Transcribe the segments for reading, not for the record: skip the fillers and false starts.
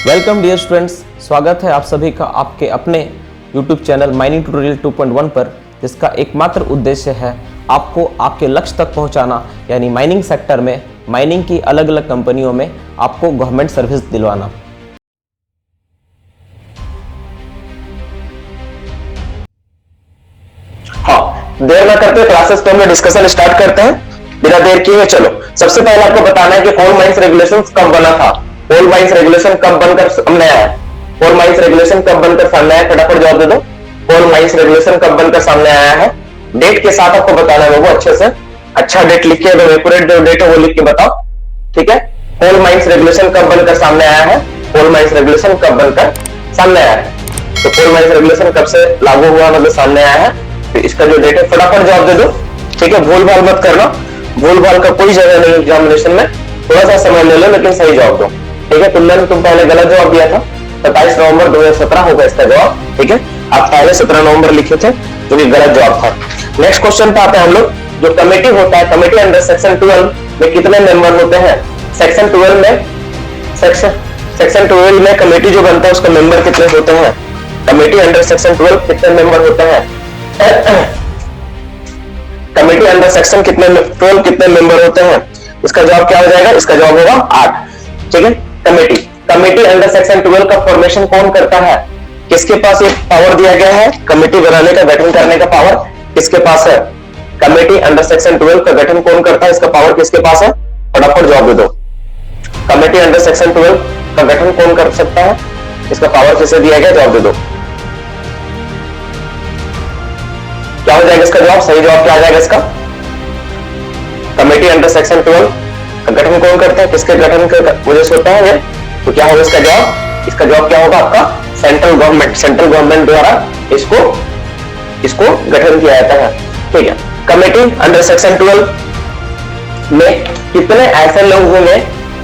Welcome dear students, स्वागत है आप सभी का आपके अपने YouTube चैनल माइनिंग ट्यूटोरियल 2.1 पर, जिसका एकमात्र उद्देश्य है आपको आपके लक्ष्य तक पहुंचाना, यानी माइनिंग सेक्टर में माइनिंग की अलग अलग कंपनियों में आपको गवर्नमेंट सर्विस दिलवाना। हाँ, देर न करते क्लासेस पे हम डिस्कशन स्टार्ट करते हैं बिना देर किए। चलो, सबसे पहले आपको बताना है कि कोल माइंस रेगुलेशंस कब बना था। कोल माइंस रेगुलेशन कब बनकर सामने आया? कोल माइंस रेगुलेशन कब बनकर सामने आया? फटाफट जवाब दे दो। कोल माइंस रेगुलेशन कब बनकर सामने आया है? डेट के साथ आपको बताना है, वो अच्छे से अच्छा डेट लिख के, एकदम एक्यूरेट जो डेट है वो लिख के बताओ, ठीक है। कोल माइंस रेगुलेशन कब बनकर सामने आया है? कोल माइंस रेगुलेशन कब बनकर सामने आया है? तो कोल माइंस रेगुलेशन कब से लागू हुआ, मतलब सामने आया है, तो इसका जो डेट है फटाफट जवाब दे दो, ठीक है। भूल भाल मत करना, भूल भाल का कोई जगह नहीं एग्जामिनेशन में, थोड़ा सा समय ले लो लेकिन सही जवाब दो, ठीक है। तुम पहले गलत जवाब दिया था, 27 नवंबर 2017 होगा इसका जवाब, ठीक है। आप पहले 17 नवंबर लिखे थे, जो कि गलत जवाब था। नेक्स्ट क्वेश्चन पे आते हैं हम लोग। जो कमेटी होता है, कमेटी अंडर सेक्शन 12 में कितने मेंबर होते हैं? सेक्शन 12 में कमेटी जो बनता है उसका मेंबर कितने होते हैं? कमेटी अंडर सेक्शन 12 कितने मेंबर होते हैं? कमेटी अंडर सेक्शन 12 कितने मेंबर होते हैं? इसका जवाब क्या हो जाएगा? इसका जवाब होगा 8, ठीक है। कमेटी अंडर सेक्शन 12 का फॉर्मेशन कौन करता है? किसके पास ये पावर दिया गया है? कमेटी बनाने का, गठन करने का पावर किसके पास है? कमेटी अंडर सेक्शन 12 का गठन कौन करता है? इसका पावर किसके पास है? फटाफट जवाब दे दो। कमेटी अंडर सेक्शन 12 का गठन कौन कर सकता है? इसका पावर किसे दिया गया? जवाब दे दो। क्या हो जाएगा इसका जवाब? सही जवाब क्या आ जाएगा इसका? कमेटी अंडर सेक्शन 12 का गठन कौन करता है? किसके गठन के वजह से होता है ये? तो क्या होगा इसका जवाब? इसका जवाब क्या होगा आपका? सेंट्रल गवर्नमेंट द्वारा इसको गठन किया जाता है, ठीक है। कमेटी अंडर सेक्शन 12 में कितने ऐसे लोग होंगे,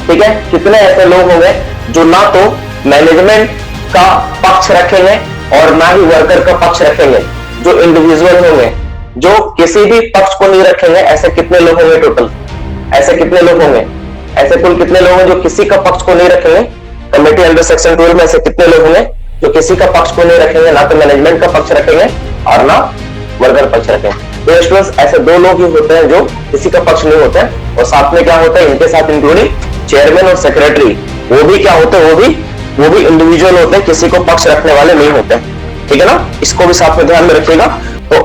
ठीक है, कितने ऐसे लोग होंगे जो ना तो मैनेजमेंट का पक्ष रखेंगे और ना ही वर्कर का पक्ष रखेंगे? जो इंडिविजुअल होंगे, जो किसी भी पक्ष को नहीं रखेंगे, ऐसे कितने लोग होंगे टोटल? ऐसे कितने लोग होंगे? ऐसे कुल कितने लोग होंगे जो किसी का पक्ष को नहीं रखेंगे? कमेटी अंडर सेक्शन 12 में ऐसे कितने लोग होंगे जो किसी का पक्ष को नहीं रखेंगे, ना तो मैनेजमेंट का पक्ष रखेंगे और ना वर्कर पक्ष रखेंगे? तो स्टूडेंट्स, ऐसे दो लोग ही होते हैं जो किसी का पक्ष नहीं होते हैं, और साथ में क्या होता है इनके साथ, इंक्लूडिंग चेयरमैन और सेक्रेटरी, वो भी क्या होते हैं? वो भी इंडिविजुअल होते हैं, किसी को पक्ष रखने वाले नहीं होते, ठीक है ना। इसको भी साथ में ध्यान में रखिएगा, तो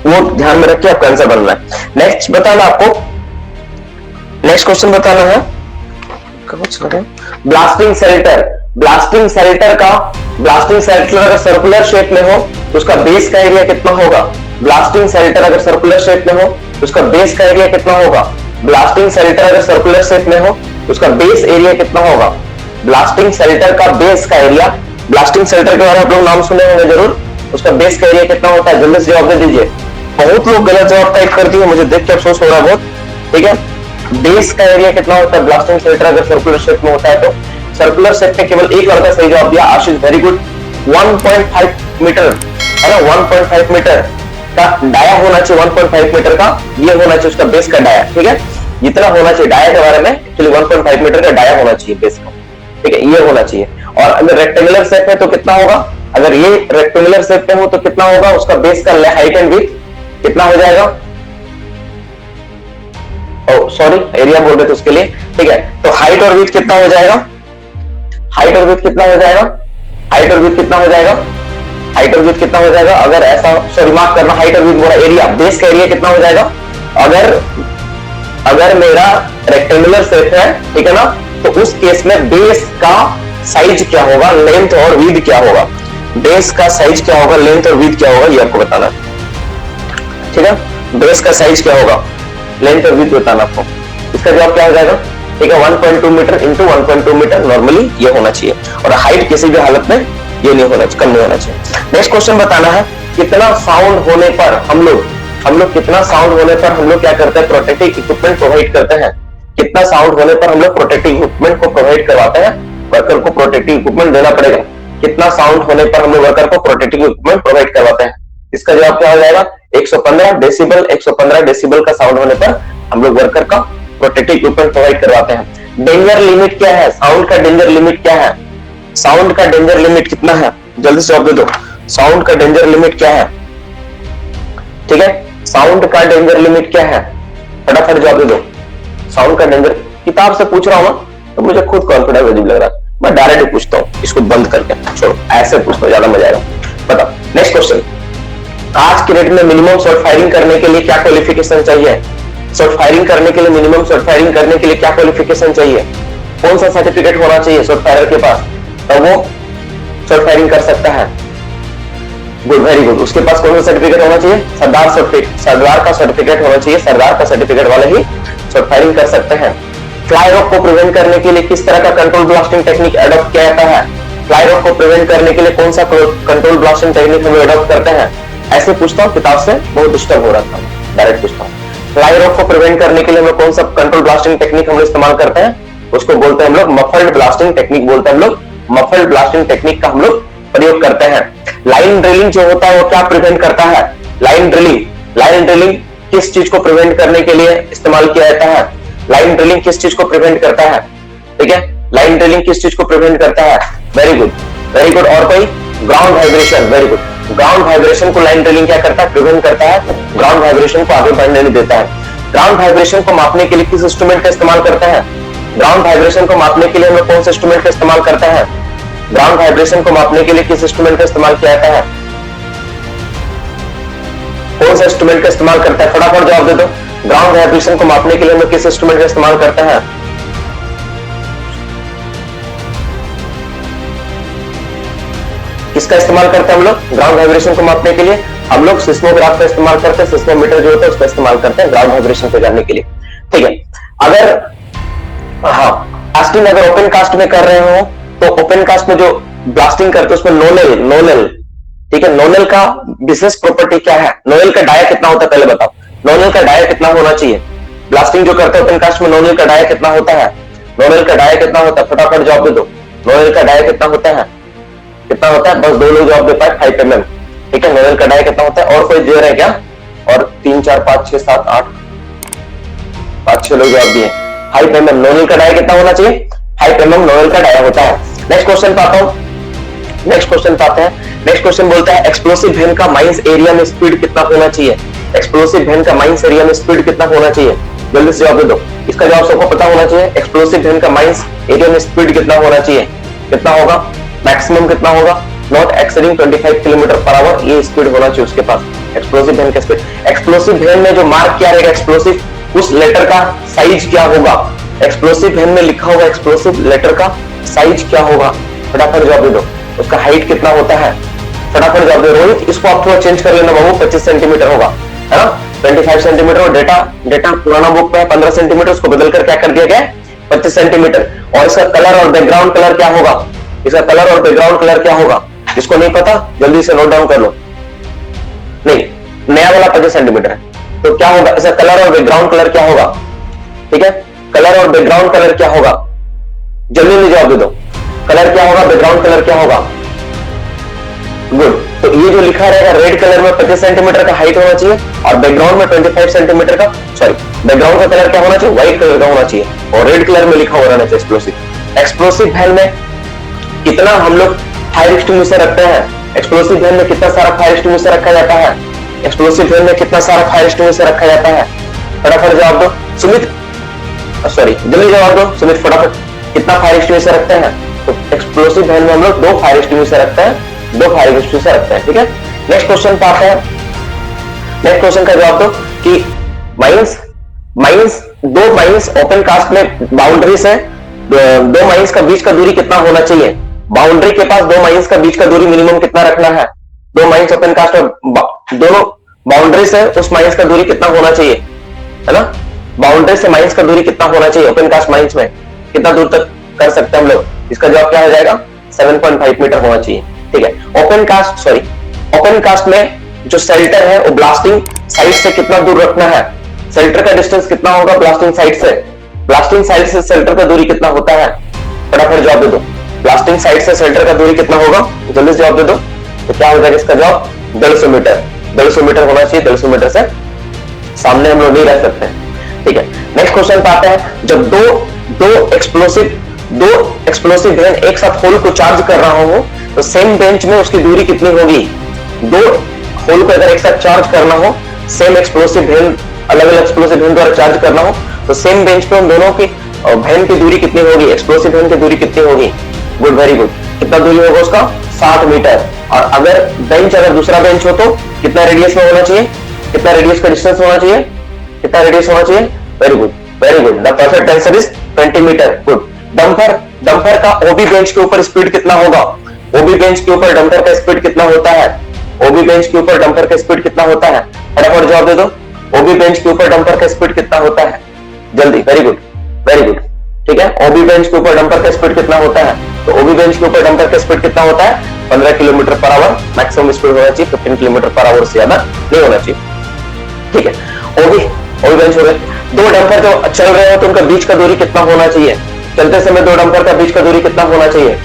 वो ध्यान में रख के आपका आंसर बनना है। नेक्स्ट बताना आपको, नेक्स्ट क्वेश्चन बताना है, ब्लास्टिंग शेल्टर अगर सर्कुलर शेप में हो तो उसका बेस का एरिया कितना होगा? ब्लास्टिंग शेल्टर अगर सर्कुलर शेप में हो तो उसका बेस का एरिया कितना होगा? ब्लास्टिंग शेल्टर अगर सर्कुलर शेप में हो तो उसका बेस एरिया कितना होगा? ब्लास्टिंग शेल्टर का बेस का एरिया, ब्लास्टिंग शेल्टर के बारे में आप लोग नाम सुने होंगे जरूर, उसका बेस का एरिया कितना होता है? जल्दी से जवाब दे दीजिए। बहुत लोग गलत जवाब टाइप कर दिए, मुझे देख के अफसोस हो रहा है बहुत, ठीक है। बेस का एरिया कितना होता है ब्लास्टिंग शेल्टर अगर सर्कुलर शेप में होता है? तो सर्कुलर शेप में केवल एक लड़का सही जवाब दिया, आशीष, वेरी गुड। 1.5 मीटर है ना, 1.5 मीटर का डाया होना चाहिए, 1.5 मीटर का ये होना चाहिए उसका बेस का डाया, ठीक है। जितना होना चाहिए डाया के बारे में, एक्चुअली 1.5 मीटर का डाया होना चाहिए बेस का, ठीक है, ये होना चाहिए। और अगर रेक्टेंगुलर शेप में तो कितना होगा? अगर ये रेक्टेंगुलर शेप में हो तो कितना होगा उसका बेस का हाइट एंड विड्थ कितना हो जाएगा? सॉरी, एरिया बोल रहे थे उसके लिए, ठीक है। तो हाइट और विड्थ कितना हो जाएगा? हाइट और विड्थ कितना हो जाएगा? हाइट और विड्थ कितना हो जाएगा? हाइट और विड्थ कितना हो जाएगा? अगर ऐसा, सॉरी माफ करना, हाइट और विड्थ बोला, एरिया, बेस का एरिया कितना हो जाएगा? अगर मेरा रेक्टेंगुलर शेप है, ठीक है ना, तो उस केस में बेस का साइज क्या होगा, लेंथ और विड्थ क्या होगा? बेस का साइज क्या होगा, लेंथ और विड्थ क्या होगा, ये आपको बताना है, ठीक है। बेस का साइज क्या होगा, लेंथ और विड्थ बताना आपको। इसका जवाब क्या हो जाएगा? ठीक है, 1.2 मीटर इंटू 1.2 मीटर नॉर्मली ये होना चाहिए, और हाइट किसी भी हालत में ये नहीं होना चाहिए, कम नहीं होना चाहिए। नेक्स्ट क्वेश्चन बताना है, कितना साउंड होने पर हम लोग कितना साउंड होने पर हम लोग क्या करते हैं? प्रोटेक्टिव इक्विपमेंट प्रोवाइड करते हैं। कितना साउंड होने पर हम लोग प्रोटेक्टिव इक्विपमेंट को प्रोवाइड करवाते हैं? वर्कर को प्रोटेक्टिव इक्विपमेंट देना पड़ेगा। कितना साउंड होने पर हम लोग वर्कर को प्रोटेक्टिव इक्विपमेंट प्रोवाइड करवाते हैं? इसका जवाब क्या हो जाएगा? 115 डेसिबल। 115 डेसिबल का साउंड होने पर हम लोग वर्कर का प्रोटेक्टिव इक्विपमेंट प्रोवाइड करवाते हैं। डेंजर लिमिट क्या है? साउंड का डेंजर लिमिट क्या है? साउंड का डेंजर लिमिट कितना है? जल्दी से जवाब दे दो, साउंड का डेंजर लिमिट क्या है? ठीक है, साउंड का डेंजर लिमिट क्या है? फटाफट जवाब दे दो। साउंड का डेंजर, किताब से पूछ रहा हूं तो मुझे खुद कॉन्फिडेंस अजीब लग रहा है, मैं डायरेक्ट पूछता हूं, इसको बंद करके छोड़ो, ऐसे पूछता हूं, ज्यादा मजा आएगा। बताओ नेक्स्ट क्वेश्चन, आज के डेट में मिनिमम शॉर्ट फायरिंग करने के लिए क्या क्वालिफिकेशन चाहिए? शॉर्ट फायरिंग करने के लिए, मिनिमम शॉर्ट फायरिंग करने के लिए क्या क्वालिफिकेशन चाहिए? कौन सा सर्टिफिकेट होना चाहिए शॉर्ट फायरर के पास, तब वो शॉर्ट फायरिंग कर सकता है? Good, very good. उसके पास कौन सा सर्टिफिकेट होना चाहिए? सरदार सर्टिफिकेट, सरदार का सर्टिफिकेट होना चाहिए, सरदार का सर्टिफिकेट वाले ही शॉर्ट फायरिंग कर सकते हैं। फ्लाई रॉक को प्रिवेंट करने के लिए किस तरह का कंट्रोल ब्लास्टिंग टेक्निक अडॉप्ट किया जाता है? फ्लाई रॉक को प्रिवेंट करने के लिए कौन सा कंट्रोल ब्लास्टिंग टेक्निक हम अडॉप्ट करते हैं? ऐसे पूछता हूँ, किताब से बहुत डिस्टर्ब हो रहा था, डायरेक्ट पूछता हूँ। फ्लाई रॉक को प्रिवेंट करने के लिए हम कौन सा कंट्रोल ब्लास्टिंग टेक्निक हम इस्तेमाल करते हैं? उसको बोलते हैं हम लोग मफल्ड ब्लास्टिंग टेक्निक, बोलते हैं हम लोग मफल्ड ब्लास्टिंग टेक्निक का हम लोग प्रयोग करते हैं। लाइन ड्रिलिंग जो होता है वो क्या प्रिवेंट करता है? लाइन ड्रिलिंग किस चीज को प्रिवेंट करने के लिए इस्तेमाल किया जाता है? लाइन ड्रिलिंग किस चीज को प्रिवेंट करता है? ठीक है, लाइन ड्रिलिंग किस चीज को प्रिवेंट करता है? Very good, very good. और कोई? Ground vibration, very good. Ground vibration को लाइन ड्रिलिंग क्या करता है? प्रिवेंट करता है, ग्राउंड वाइब्रेशन को आगे बढ़ने नहीं देता है। ग्राउंड वाइब्रेशन को मापने के लिए किस इंस्ट्रूमेंट का इस्तेमाल करते हैं? ग्राउंड वाइब्रेशन को मापने के लिए हम लोग कौन से इंस्ट्रूमेंट का इस्तेमाल करते हैं? ग्राउंड वाइब्रेशन को मापने के लिए किस इंस्ट्रूमेंट का इस्तेमाल किया जाता है? कौन सा इंस्ट्रूमेंट का इस्तेमाल करता है? फटाफट जवाब दे दो। ग्राउंड वाइब्रेशन को मापने के लिए हम लोग किस इंस्ट्रूमेंट का इस्तेमाल करते हैं? किसका इस्तेमाल करते हैं हम लोग ग्राउंड वाइब्रेशन को मापने के लिए? हम लोग सिस्मोग्राफ का इस्तेमाल करते हैं, सिस्मोमीटर जो होता है उसका इस्तेमाल करते हैं ग्राउंड वाइब्रेशन को जानने के लिए। ठीक है, अगर कास्टिंग अगर ओपन कास्ट में कर रहे हो तो ओपन कास्ट में जो ब्लास्टिंग करते हैं उसमें नोनल, ठीक है, नोनल का विशेष प्रॉपर्टी क्या है? नोनल का डाया कितना होता है पहले बताओ। नोनल का डाया कितना होना चाहिए? ब्लास्टिंग जो करते हैं ओपन कास्ट में नोनल का डाया कितना होता है? नोनल का डाया कितना होता है? फटाफट जवाब दे दो। नोनल का डाया कितना होता है? कितना होता है? बस 2 लोग जवाब दे पाए, 5 mm। ठीक है, नोनल का डाया कितना होता है? और कोई दे रहा है क्या? और 3 4 5 6 7 8 5 6 लोग जवाब दिए 5 mm। नोनल का डाया कितना होना चाहिए? 5 mm नोनल का डाया होता है। नेक्स्ट क्वेश्चन पाता हूं, नेक्स्ट क्वेश्चन पाते हैं। नेक्स्ट क्वेश्चन बोलता है एक्सप्लोसिव वेन का माइंस एरिया में स्पीड कितना होना चाहिए? एक्सप्लोसिव वेन का माइंस एरिया में स्पीड कितना होना चाहिए? जल्दी से जवाब दे दो। इसका जवाब सबको पता होना चाहिए। एक्सप्लोसिव वेन का माइंस एरिया में स्पीड कितना होना चाहिए? कितना होगा? मैक्सिमम कितना होगा? नॉट एक्सीडिंग 25 km/h, ये स्पीड होना चाहिए उसके पास एक्सप्लोसिव वेन का स्पीड। एक्सप्लोसिव वेन में जो मार्क किया रहेगा एक्सप्लोसिव, उस लेटर का साइज क्या होगा? एक्सप्लोसिव वेन में लिखा हुआ एक्सप्लोसिव लेटर का साइज क्या होगा? फटाफट जवाब दे दो। उसका हाइट कितना होता है? फटाफट जवाब दे। रोहित, इसको आप थोड़ा चेंज कर लेना बाबू, 25 सेंटीमीटर होगा, है ना? 25 सेंटीमीटर। और डेटा पुराना बुक में 15 सेंटीमीटर, उसको बदल कर क्या कर दिया गया? 25 सेंटीमीटर। और इसका कलर और बैकग्राउंड कलर क्या होगा? इसका कलर और बैकग्राउंड कलर क्या होगा? जिसको नहीं पता जल्दी से नोट डाउन कर लो। नहीं, नया वाला 25 सेंटीमीटर है, तो क्या होगा? इसका कलर और बैकग्राउंड कलर क्या होगा? ठीक है, कलर और बैकग्राउंड कलर क्या होगा? जल्दी में जवाब दे दो। कलर क्या होगा? बैकग्राउंड कलर क्या होगा? गुड। तो ये जो लिखा रहेगा रेड कलर में 25 सेंटीमीटर का हाइट होना चाहिए और बैकग्राउंड में 25 सेंटीमीटर का, सॉरी, बैकग्राउंड का कलर क्या होना चाहिए? व्हाइट कलर का होना चाहिए और रेड कलर में लिखा हुआ रहना चाहिए एक्सप्लोसिव। एक्सप्लोसिव वैन में कितना हम लोग फायर एक्सटिंग्विशर रखते हैं? एक्सप्लोसिव वैन में कितना सारा फायर एक्सटिंग्विशर रखा जाता है? एक्सप्लोसिव वैन में कितना सारा फायर एक्सटिंग्विशर रखा जाता है? फटाफट जवाब दो सुमित, सॉरी जल्दी जवाब दो सुमित, फटाफट। कितना फायर एक्सटिंग्विशर रखते हैं? तो एक्सप्लोसिव वैन में हम लोग 2 फायर एक्सटिंग्विशर रखते हैं, 2 फायर एक्सटिंग्विशर रखते हैं। ठीक है, नेक्स्ट क्वेश्चन पे आते हैं। नेक्स्ट क्वेश्चन का जवाब दो कि दो माइंस ओपन कास्ट में बाउंड्री से 2 माइंस का बीच का दूरी कितना होना चाहिए? बाउंड्री के पास 2 माइंस का बीच का दूरी मिनिमम कितना रखना है? 2 माइंस ओपन कास्ट और दोनों बाउंड्री से उस माइंस का दूरी कितना होना चाहिए, है ना? बाउंड्री से माइंस का दूरी कितना होना चाहिए? ओपन कास्ट माइंस में कितना दूर तक कर सकते हैं हम लोग? इसका जवाब क्या हो जाएगा? 7.5 मीटर होना चाहिए। ठीक है, ओपन कास्ट में जो शेल्टर है वो ब्लास्टिंग साइट से कितना दूर रखना है? शेल्टर का डिस्टेंस कितना होगा ब्लास्टिंग साइट से? ब्लास्टिंग साइट से शेल्टर का दूरी कितना होता है? फटाफट जवाब दे दो। ब्लास्टिंग साइट से शेल्टर का दूरी कितना होगा? जल्दी से जवाब दे दो। तो क्या हो जाएगा इसका जवाब? 150 मीटर। 150 मीटर होना चाहिए। 150 मीटर से सामने हम लोग नहीं रह सकते। ठीक है, नेक्स्ट क्वेश्चन पे आते हैं। जब दो एक्सप्लोसिव दो एक्सप्लोसिव वेन एक साथ होल को चार्ज कर रहा हूं तो सेम बेंच में उसकी दूरी कितनी होगी? दो होल को अगर एक साथ चार्ज करना हो, सेम एक्सप्लोसिव वेन अलग अलग एक्सप्लोसिव वेन द्वारा चार्ज करना हो तो सेम बेंच पे उन दोनों की वेन की दूरी कितनी होगी? एक्सप्लोसिव वेन की दूरी कितनी होगी? Good, very good. कितना दूरी होगा उसका? 60 मीटर। और अगर बेंच अगर दूसरा बेंच हो तो कितना रेडियस में होना चाहिए? कितना रेडियस का डिस्टेंस होना चाहिए? कितना रेडियस होना चाहिए? Very good, very good. The perfect answer is 20 meter. Good. Dumper का ओबी बेंच के ऊपर स्पीड कितना होगा? ओबी बेंच के ऊपर डंपर का स्पीड कितना होता है? ओबी बेंच के ऊपर डंपर का स्पीड कितना होता है? फटाफट जवाब दे दो। ओबी बेंच के ऊपर डंपर का स्पीड कितना होता है? जल्दी, वेरी गुड, वेरी गुड। ठीक है, ओबी बेंच के ऊपर डंपर का स्पीड कितना होता है? तो ओबी बेंच के ऊपर डंपर का स्पीड कितना होता है? 15 kilometre per hour maximum speed होना चाहिए, 15 किलोमीटर पर आवर से ज्यादा नहीं होना चाहिए। ठीक है, ओबी बेंच हो गए। दो डंपर जो चल रहे हो तो उनका बीच का दूरी कितना होना चाहिए? चलते समय दो डंपर का बीच का दूरी कितना होना चाहिए?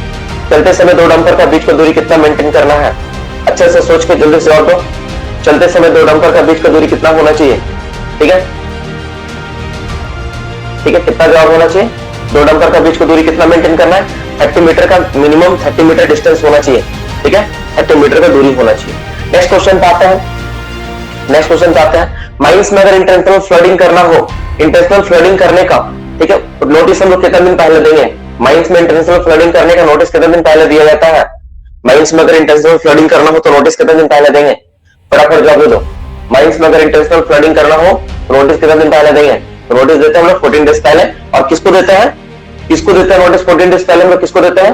चलते समय दो डंपर का बीच का दूरी कितना मेंटेन करना है? अच्छे से सोच के जल्दी से जवाब दो। चलते समय दो डंपर का बीच का दूरी कितना होना चाहिए? ठीक है, ठीक है, कितना जवाब होना चाहिए? दो डंपर का बीच का दूरी कितना मेंटेन करना है? 30 मीटर का मिनिमम 30 मीटर डिस्टेंस होना चाहिए। ठीक है, 30 मीटर का दूरी होना चाहिए। नेक्स्ट क्वेश्चन पे आते हैं। नेक्स्ट क्वेश्चन पे आते हैं। माइंस में अगर इंटेंशनल फ्लडिंग करना हो, इंटेंशनल फ्लडिंग करने का, ठीक है, नोटिस हम लोग कितने दिन पहले देंगे? माइंस में इंटेंशनल फ्लडिंग करने का नोटिस कितने दिन पहले दिया जाता है? माइंस में अगर इंटेंशनल फ्लडिंग करना हो तो नोटिस कितने दिन पहले देंगे? फटाफट जवाब दे दो। माइंस में अगर इंटेंशनल फ्लडिंग करना हो तो नोटिस कितने दिन पहले देंगे? तो नोटिस देते हैं हम लोग 14 डेज पहले। और किसको देते हैं? किसको देते हैं नोटिस 14 डेज पहले हम लोग? किसको देते हैं?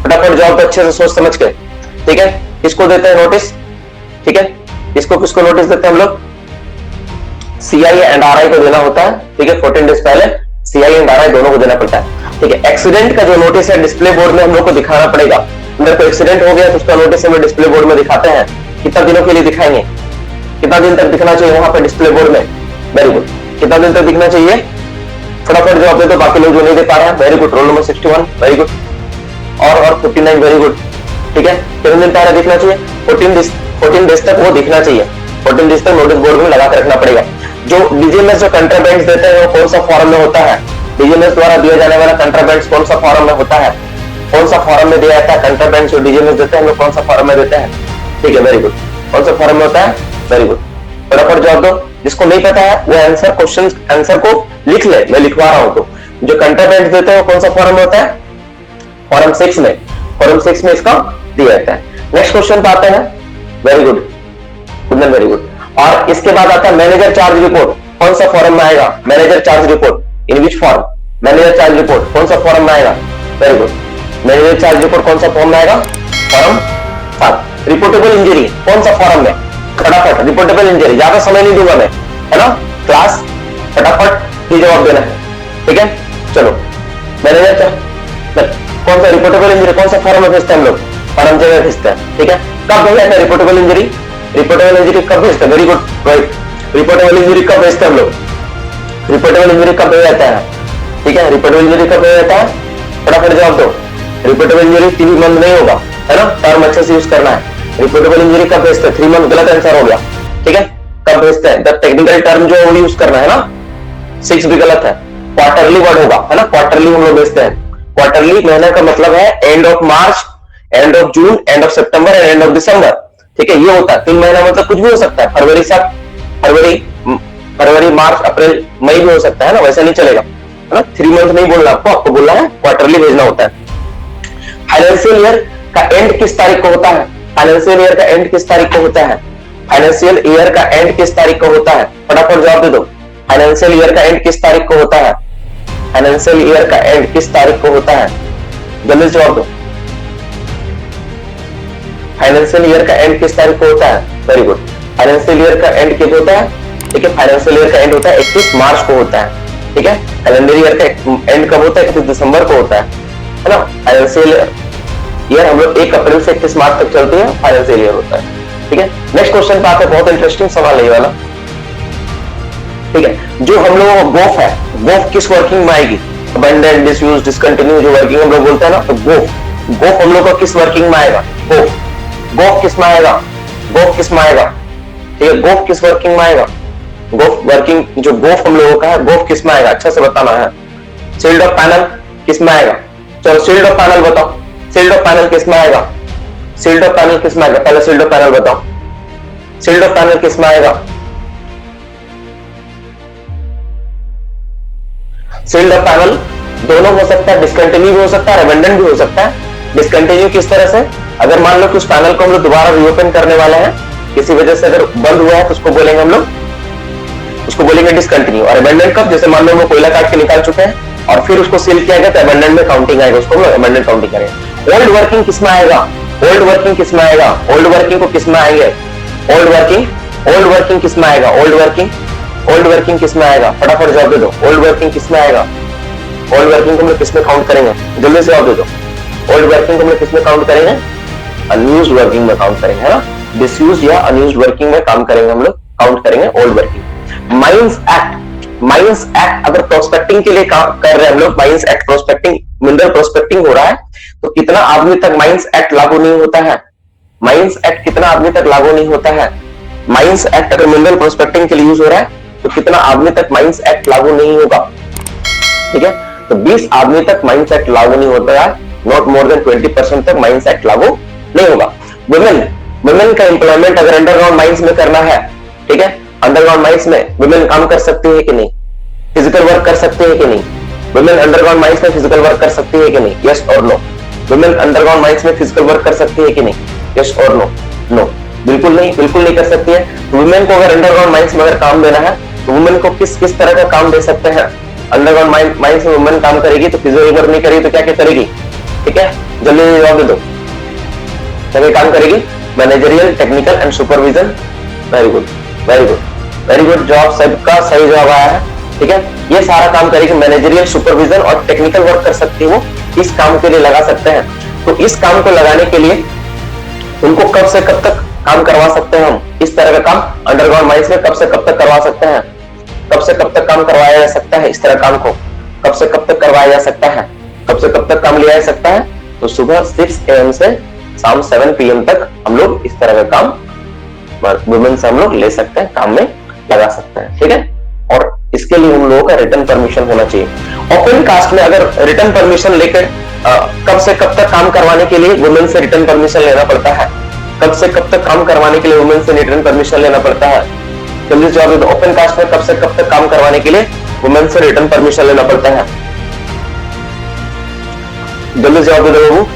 फटाफट जवाब दो अच्छे से सोच समझ के। ठीक है, किसको देते हैं नोटिस? ठीक है, किसको किसको नोटिस देते हैं हम लोग? सीआई एंड आरआई को देना होता है। ठीक है, 14 डेज पहले सीआई एंड आरआई दोनों को देना पड़ता है। ठीक है, एक्सीडेंट का जो नोटिस है डिस्प्ले बोर्ड में हम लोग को दिखाना पड़ेगा। मेरे को एक्सीडेंट हो गया तो उसका नोटिस हमें डिस्प्ले बोर्ड में दिखाते हैं। कितना दिनों के लिए दिखाएंगे? कितना दिन तक दिखना चाहिए वहां पर डिस्प्ले बोर्ड में? वेरी गुड, कितना दिन तक दिखना चाहिए? फटाफट जवाब दे दो बाकी लोग जो नहीं दे पा रहे हैं। Very good, roll number 61, very good. और 59, वेरी गुड। ठीक है, कितने दिन पहले दिखना चाहिए? 14 डेज तक वो दिखना चाहिए। 14 डेज तक नोटिस बोर्ड में लगा कर रखना पड़ेगा। जो डीजीएमएस जो कंट्राबैंड्स देते हैं वो कौन सा फॉर्म में होता है? डीजीएमएस द्वारा दिया जाने वाला कंट्राबैंड्स कौन सा फॉर्म में होता है? कौन सा फॉर्म में दिया जाता है? कंट्राबैंड्स जो डीजीएमएस देते हैं हम लोग कौन सा फॉर्म में देते हैं? ठीक है, वेरी गुड। कौन सा फॉर्म में होता है? वेरी गुड, फटाफट जवाब दो। जिसको नहीं पता है वो आंसर क्वेश्चन आंसर को लिख ले, मैं लिखवा रहा हूं। तो जो कंट्राबैंड्स देते हैं वो कौन सा फॉर्म में होता है? फॉर्म 6 में। फॉर्म 6 में इसका दिया जाता है। नेक्स्ट क्वेश्चन पे आते हैं। Very good, very good. और इसके बाद आता है मैनेजर चार्ज रिपोर्ट। कौन सा फॉर्म में आएगा? Manager charge report in which form? Manager charge report कौन सा फॉर्म में आएगा? Very good, manager charge report कौन सा फॉर्म में आएगा? फॉर्म 7। रिपोर्टेबल इंजरी कौन सा फॉर्म में? फटाफट, रिपोर्टेबल इंजरी, ज्यादा समय नहीं दूंगा मैं, है ना क्लास, फटाफट ही जवाब देना है। ठीक है, चलो मैनेजर कौन सा रिपोर्टेबल इंजरी कौन सा फॉर्म में भेजते हैं हम लोग? फॉर्म जगह भेजते हैं। ठीक है, कब भेजा जाता है रिपोर्टेबल इंजरी? रिपोर्टेबल इंजरी कब भेजते हैं? Very good, right. Reportable injury कब भेजते हैं हम लोग? रिपोर्टेबल इंजरी कब भेजा जाता है? ठीक है, रिपोर्टेबल इंजरी कब भेजा जाता है? फटाफट जवाब दो। रिपोर्टेबल इंजरी 3 मंथ नहीं होगा, है ना, टर्म अच्छे से यूज करना है। रिपोर्टेबल इंजरी कब भेजते हैं? 3 मंथ गलत आंसर हो गया। ठीक है, कब भेजते हैं? द टेक्निकल टर्म जो यूज करना है ना, 6 भी गलत है। क्वार्टरली वर्ड होगा, है ना, क्वार्टरली हम लोग भेजते हैं। क्वार्टरली महीने का मतलब है end of March, end of June, end of September and end of December. ठीक है, ये होता है 3 महीना, मतलब कुछ भी हो सकता है। फरवरी मार्च अप्रैल मई भी हो सकता है ना, वैसा नहीं चलेगा, है ना। 3 मंथ नहीं बोलना आपको बोलना है क्वार्टरली भेजना होता है। फाइनेंशियल ईयर का एंड किस तारीख को होता है? फाइनेंशियल ईयर का एंड किस तारीख को होता है? फाइनेंशियल ईयर का एंड किस तारीख को होता है? फटाफट जवाब दे दो। फाइनेंशियल ईयर का एंड किस तारीख को होता है? फाइनेंशियल ईयर का एंड किस तारीख को होता है? जल्दी जवाब दो। फाइनेंशियल ईयर का एंड किस तारीख को होता है? वेरी गुड, फाइनेंशियल ईयर का एंड कब होता है? ठीक है, फाइनेंशियल ईयर का एंड होता है 31 मार्च को होता है। ठीक है, कैलेंडर ईयर का एंड कब होता है? 31 दिसंबर को होता है ना। फाइनेंशियल ईयर हम लोग 1 अप्रैल से 31 मार्च तक चलते हैं, फाइनेंशियल ईयर होता है। ठीक है, नेक्स्ट क्वेश्चन पे आते हैं, बहुत इंटरेस्टिंग सवाल है ये वाला। ठीक है, जो हम लोगों को गोफ है, गोफ किस वर्किंग में आएगी? अबंडेंट, डिसयूज, डिसकंटिन्यू जो वर्किंग हम लोग बोलते हैं ना, तो गोफ हम लोग को किस वर्किंग में आएगा? गोफ किस में आएगा? गोफ किस में आएगा? ठीक है, गोफ किस वर्किंग में आएगा? गोफ वर्किंग जो गोफ हम लोगों का है, गोफ किस में आएगा? अच्छा से बताना है। शील्ड ऑफ पैनल किस में आएगा? चलो शील्ड ऑफ पैनल बताओ, शील्ड ऑफ पैनल किस में आएगा, शील्ड ऑफ पैनल किस में आएगा, पहले शील्ड ऑफ पैनल बताओ, शील्ड ऑफ पैनल किस में आएगा, शील्ड ऑफ पैनल दोनों हो सकता है, डिसकंटिन्यू भी हो सकता है, रिडंडेंट भी हो सकता है। डिसकंटिन्यू किस तरह से, अगर मान लो कि उस पैनल को हम लोग दोबारा रीओपन करने वाले हैं, किसी वजह से अगर बंद हुआ है तो उसको बोलेंगे हम लोग, उसको बोलेंगे डिसकंटिन्यू। और रिडंडेंट कब, जैसे मान लो वो कोयला काट के निकाल चुके हैं और फिर उसको सील किया गया तो रिडंडेंट में काउंटिंग आएगा, उसको हम लोग रिडंडेंट काउंटिंग करेंगे। ओल्ड वर्किंग किस में आएगा, ओल्ड वर्किंग किस में आएगा, ओल्ड वर्किंग को किस में आएंगे, ओल्ड वर्किंग, ओल्ड वर्किंग किस में आएगा, ओल्ड वर्किंग, ओल्ड वर्किंग किस में आएगा, फटाफट जवाब दे दो, ओल्ड वर्किंग किस में आएगा, ओल्ड वर्किंग को हम लोग किस में काउंट करेंगे, जल्दी से जवाब दे दो, ओल्ड वर्किंग को हम लोग किस में काउंट करेंगे, अनयूज्ड वर्किंग में काउंट करेंगे, है ना, डिसयूज्ड या अनयूज्ड वर्किंग में काम करेंगे हम लोग, काउंट करेंगे old working. Mines act, mines act अगर प्रोस्पेक्टिंग के लिए काम कर रहे हैं हम लोग, mines act prospecting, mineral prospecting हो रहा है, तो कितना आदमी तक माइंस एक्ट लागू नहीं होता है, माइंस एक्ट कितना आदमी तक लागू नहीं होता है, माइंस एक्ट अगर मिनरल प्रोस्पेक्टिंग के लिए यूज हो रहा है तो कितना आदमी तक माइंस एक्ट लागू नहीं होगा, ठीक है, तो 20 आदमी तक माइंस एक्ट लागू नहीं होता है, नॉट मोर देन 20% तक माइंस एक्ट लागू नहीं होगा। वुमेन, वुमेन का एम्प्लॉयमेंट अगर अंडरग्राउंड माइंस में करना है, ठीक है, अंडरग्राउंड माइंस में वुमेन काम कर सकती है कि नहीं, फिजिकल वर्क कर सकती है कि नहीं, वुमेन अंडरग्राउंड माइंस में फिजिकल वर्क कर सकती है कि नहीं, यस और नो, वुमेन अंडरग्राउंड माइंस में फिजिकल वर्क कर सकती है कि नहीं, यस और नो, नो, बिल्कुल नहीं, बिल्कुल नहीं कर सकती है। वुमेन को अगर अंडरग्राउंड माइंस में अगर काम देना है तो वुमेन को किस किस तरह का काम दे सकते हैं, अंडरग्राउंड माइंस में वुमेन काम करेगी तो फिजिकल वर्क नहीं करेगी तो क्या क्या करेगी, ठीक है, जल्दी जवाब दे दो, क्या काम करेगी, managerial, technical and supervision, very good, very good, very good, जवाब सबका सही जवाब आया है, ठीक है, ये सारा काम करेगी, मैनेजरियल, सुपरविजन और टेक्निकल वर्क कर सकती है, वो इस काम के लिए लगा सकते हैं। तो इस काम को लगाने के लिए उनको कब से कब तक काम करवा सकते हैं हम, इस तरह का काम अंडरग्राउंड माइंस में कब से कब तक करवा सकते हैं, कब से कब तक काम करवाया जा सकता है, इस तरह काम को कब से कब तक करवाया जा सकता है, कब से कब तक काम लिया जा सकता है, तो सुबह 6 AM से शाम 7 PM तक हम लोग इस तरह का काम वुमेन से हम लोग ले सकते हैं, काम में लगा सकते हैं, ठीक है, और इसके लिए उन लोगों का रिटर्न परमिशन होना चाहिए। ओपन कास्ट में अगर रिटर्न परमिशन लेकर कब से कब तक काम करवाने के लिए वुमेन से रिटर्न परमिशन लेना पड़ता है, कब से कब तक काम करवाने के लिए वुमेन से रिटर्न परमिशन लेना पड़ता है, जल्दी जवाब दे दो, ओपन कास्ट में कब से कब तक काम करवाने के लिए वुमेन से रिटर्न परमिशन लेना पड़ता है, जल्दी जवाब दे दो बाबू,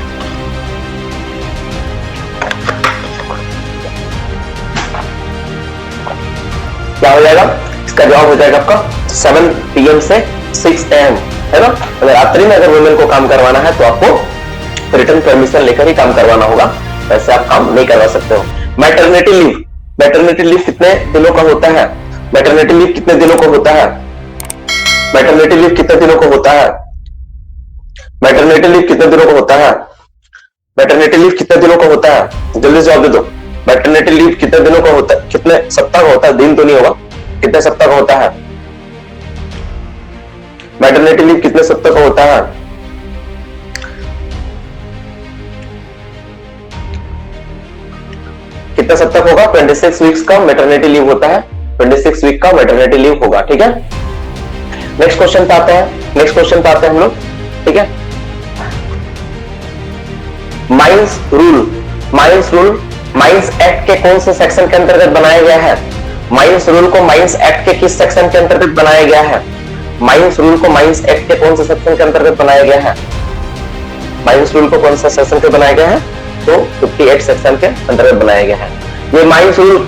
क्या हो जाएगा, इसका जवाब हो जाएगा आपका 7 PM से 6 AM, है ना, अगर रात्रि में अगर वुमेन को काम करवाना है तो आपको रिटर्न परमिशन लेकर ही काम करवाना होगा, वैसे आप काम नहीं करवा सकते हो। मैटरनिटी लीव, मैटरनिटी लीव कितने दिनों का होता है, मैटरनिटी लीव कितने दिनों को होता है, मैटरनिटी लीव कितने दिनों को होता है, मैटरनिटी लीव कितने दिनों को होता है, मैटरनिटी लीव कितने दिनों का होता है, जल्दी जवाब दे दो, मैटरनिटी लीव कितने दिनों का होता है, कितने सप्ताह का होता है, दिन तो नहीं होगा, कितने सप्ताह का होता है, मैटरनिटी लीव कितने सप्ताह का होता है, कितना सप्ताह होगा, 26 वीक्स का मैटरनिटी लीव होता है, 26 वीक का मैटरनिटी लीव होगा, ठीक है। नेक्स्ट क्वेश्चन पे आते हैं, नेक्स्ट क्वेश्चन पे आते हैं हम लोग, ठीक है, mines rule, mines rule mines act के कौन से सेक्शन के अंतर्गत बनाया गया है, माइंस रूल को माइंस एक्ट के किस सेक्शन के अंतर्गत बनाया गया है, माइंस रूल को माइंस एक्ट के कौन से सेक्शन के अंतर्गत बनाया गया है, माइंस रूल को कौन सा सेक्शन पे बनाया गया है, तो 58 सेक्शन के अंतर्गत बनाया गया है। ये माइंस रूल,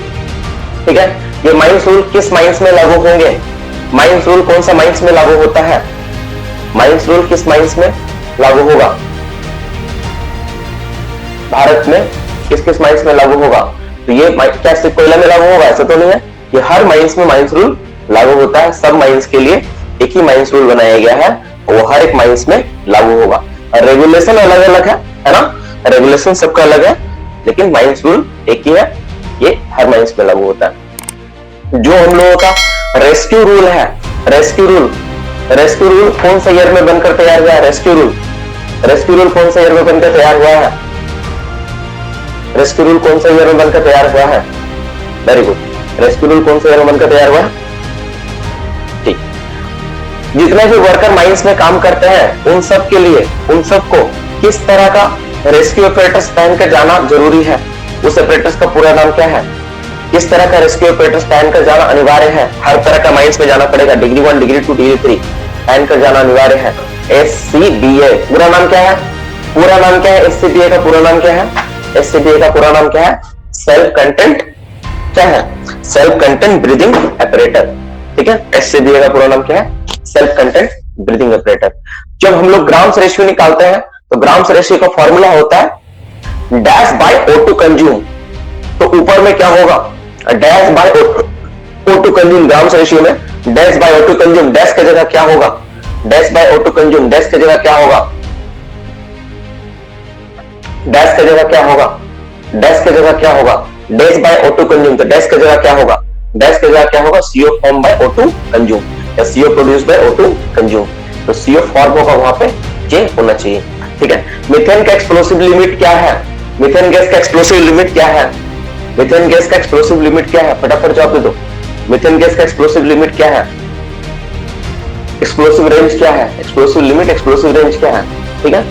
ठीक है, ये माइंस रूल किस माइंस में लागू होंगे, माइंस रूल कौन सा माइंस में लागू होता है, माइंस रूल किस माइंस में लागू होगा, भारत में किस किस माइंस में लागू होगा, तो ये क्या सिर्फ कोयला में लागू होगा, ऐसा तो नहीं है, ये हर माइंस में माइंस रूल लागू होता है, सब माइंस के लिए एक ही माइंस रूल बनाया गया है, वो हर एक माइंस में लागू होगा। रेगुलेशन अलग अलग है ना, रेगुलेशन सबका अलग है, लेकिन माइंस रूल एक ही है, ये हर माइंस में लागू होता है। जो हम लोगों का रेस्क्यू रूल है, रेस्क्यू रूल, रेस्क्यू रूल कौन सा ईयर में बनकर तैयार हुआ है, रेस्क्यू रूल, रेस्क्यू रूल कौन सा ईयर में बनकर तैयार हुआ है, रेस्क्यू रूल कौन सा ईयर में बनकर तैयार हुआ है, वेरी गुड, रेस्क्यू रूल कौन सा ईयर में बनकर तैयार हुआ है, ठीक। जितने भी वर्कर माइंस में काम करते हैं उन सब के लिए, उन सबको किस तरह का रेस्क्यू ऑपरेटर्स पहन कर जाना जरूरी है? उस ऑपरेटर्स का पूरा नाम क्या है? किस तरह का रेस्क्यू ऑपरेटर्स पहन कर जाना अनिवार्य है? हर तरह का माइंस में जाना पड़ेगा, डिग्री 1, डिग्री 2, डिग्री 3 पहन कर जाना अनिवार्य है। SCBA पूरा नाम क्या है? पूरा नाम क्या है? SCBA का पूरा नाम क्या है? SCBA का पूरा नाम क्या है? सेल्फ कंटेंट क्या है? Self content breathing operator. ठीक है, SCBA का पूरा नाम क्या है? Self content breathing operator. जब हम लोग ग्राम्स रेशियो निकालते हैं तो ग्राम्स रेशियो का फॉर्मूला होता है डैश बाय O2 कंज्यूम। तो ऊपर में क्या होगा? Dash by O2 consume, grams ratio में dash by O2 consume, dash की जगह क्या होगा? Dash by O2 consume, dash की जगह क्या होगा? डैश की जगह क्या होगा? डैश की जगह क्या होगा? डैश बाय O2 कंज्यूम, तो डैश की जगह क्या होगा? डैश की जगह क्या होगा? CO form by O2 consume या CO produce by O2 consume. तो CO फॉर्म होगा वहां पे, ये होना चाहिए। ठीक है, मीथेन का एक्सप्लोसिव लिमिट क्या है? मीथेन गैस का एक्सप्लोसिव लिमिट क्या है? मीथेन गैस का एक्सप्लोसिव लिमिट क्या है? फटाफट जवाब दे दो। मीथेन गैस का एक्सप्लोसिव लिमिट क्या है? एक्सप्लोसिव रेंज क्या है? एक्सप्लोसिव लिमिट, एक्सप्लोसिव रेंज क्या है? ठीक है,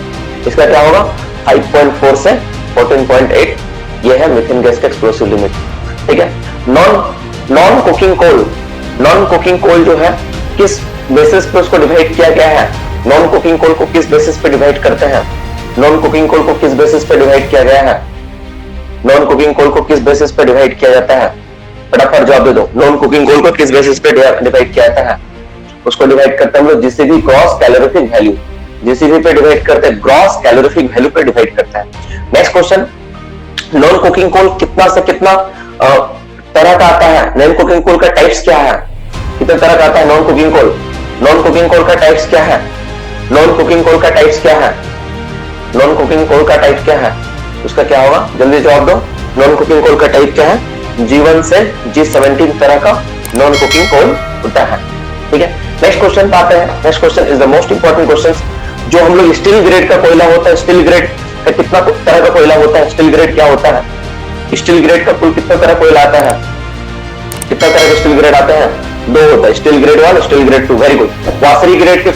इसका क्या होगा? 5.4 से 14.8, ये है मीथेन गैस का एक्सप्लोसिव लिमिट। ठीक है, non cooking coal, non cooking coal जो है किस बेसिस पे उसको डिवाइड किया गया है? नॉन कुकिंग कोल को किस बेसिस पे डिवाइड करते हैं? नॉन कुकिंग कोल को किस बेसिस पे डिवाइड किया गया है? नॉन कुकिंग कोल को किस बेसिस पे डिवाइड किया जाता है? फटाफट जवाब दे दो। नॉन कुकिंग कोल को किस बेसिस पे डिवाइड किया जाता है? उसको डिवाइड करते हैं हम लोग GCB gross calorific value, GCB पे डिवाइड करते हैं, ग्रॉस कैलोरीफिक वैल्यू पे डिवाइड करते हैं। Next question, non cooking coal कितना से कितना तरह का आता है? नॉन कुकिंग कोल का टाइप्स क्या है? कितने तरह का आता है non cooking coal? Non cooking coal का टाइप्स क्या है? नॉन कुकिंग कोल का टाइप्स क्या है? नॉन कुकिंग कोल का टाइप क्या है? उसका क्या होगा? जल्दी जवाब दो। नॉन कुकिंग कोल का टाइप क्या है? G1 से G17 तरह का नॉन कुकिंग कोल होता है। ठीक है, नेक्स्ट क्वेश्चन पे आते हैं। Next question is the most important question. जो हम लोग स्टील ग्रेड का कोयला होता है, स्टील ग्रेड का कितना तरह का कोयला होता है? स्टील ग्रेड क्या होता है? स्टील ग्रेड का कुल कितना तरह कोयला आता है? कितना तरह के स्टील ग्रेड आते हैं? 2 होता है, steel grade 1, steel grade 2। Very good. Washery grade के